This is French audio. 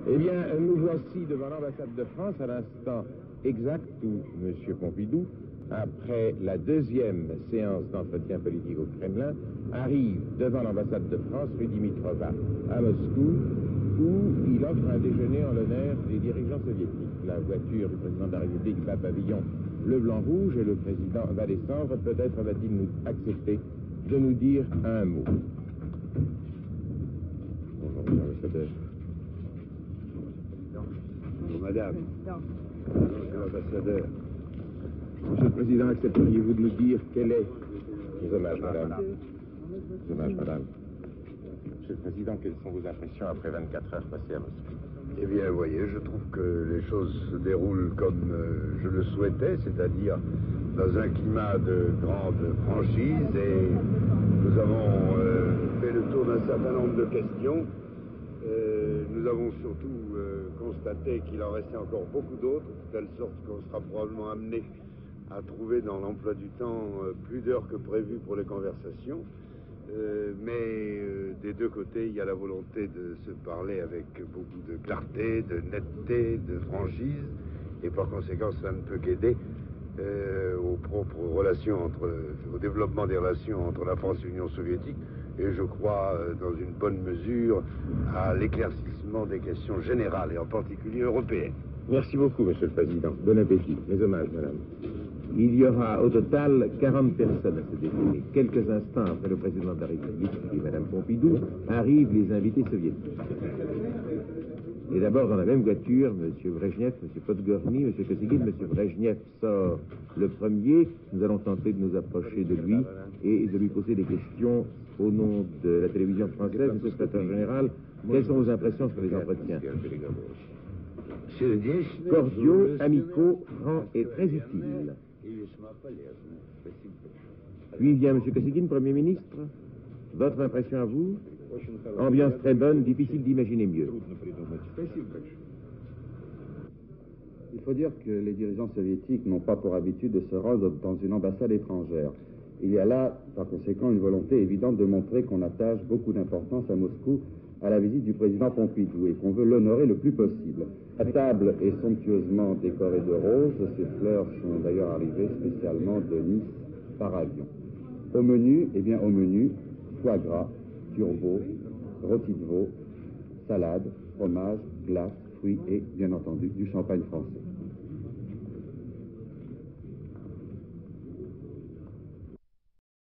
Eh bien, nous voici devant l'ambassade de France à l'instant exact où M. Pompidou, après la deuxième séance d'entretien politique au Kremlin, arrive devant l'ambassade de France, rue Dimitrova, à Moscou, où il offre un déjeuner en l'honneur des dirigeants soviétiques. La voiture du président de la République va pavillon bleu, blanc, rouge, et le président va descendre. Peut-être va-t-il nous accepter de nous dire un mot. Bonjour, monsieur l'ambassadeur. Bonjour, madame. Monsieur l'ambassadeur. Monsieur le Président, accepteriez-vous de nous dire quel est... Mes hommages, madame. Mes hommages, madame. Monsieur le Président, quelles sont vos impressions après 24 heures passées à Moscou? Eh bien, vous voyez, je trouve que les choses se déroulent comme je le souhaitais, c'est-à-dire dans un climat de grande franchise, et nous avons fait le tour d'un certain nombre de questions. Nous avons surtout constaté qu'il en restait encore beaucoup d'autres, de telle sorte qu'on sera probablement amené à trouver dans l'emploi du temps plus d'heures que prévu pour les conversations. Mais des deux côtés, il y a la volonté de se parler avec beaucoup de clarté, de netteté, de franchise, et par conséquent, ça ne peut qu'aider au développement des relations entre la France et l'Union soviétique, et je crois, dans une bonne mesure, à l'éclaircissement des questions générales, et en particulier européennes. Merci beaucoup, Monsieur le Président. Bon appétit. Mes hommages, madame. Il y aura au total 40 personnes à ce déjeuner. Quelques instants après le président de la République et Madame Pompidou, arrivent les invités soviétiques. Et d'abord, dans la même voiture, M. Brejnev, M. Podgorny, M. Kosygin. M. Brejnev sort le premier. Nous allons tenter de nous approcher de lui et de lui poser des questions au nom de la télévision française. M. le secrétaire général, quelles sont vos impressions sur les entretiens? Cordiaux, amicaux, francs et très utiles. Puis vient M. Kosygin, Premier ministre. Votre impression à vous? Ambiance très bonne, difficile d'imaginer mieux. Il faut dire que les dirigeants soviétiques n'ont pas pour habitude de se rendre dans une ambassade étrangère. Il y a là, par conséquent, une volonté évidente de montrer qu'on attache beaucoup d'importance à Moscou à la visite du président Pompidou et qu'on veut l'honorer le plus possible. La table est somptueusement décorée de roses. Ces fleurs sont d'ailleurs arrivées spécialement de Nice par avion. Au menu, foie gras, turbo, rôti de veau, salade, fromage, glace, fruits et, bien entendu, du champagne français.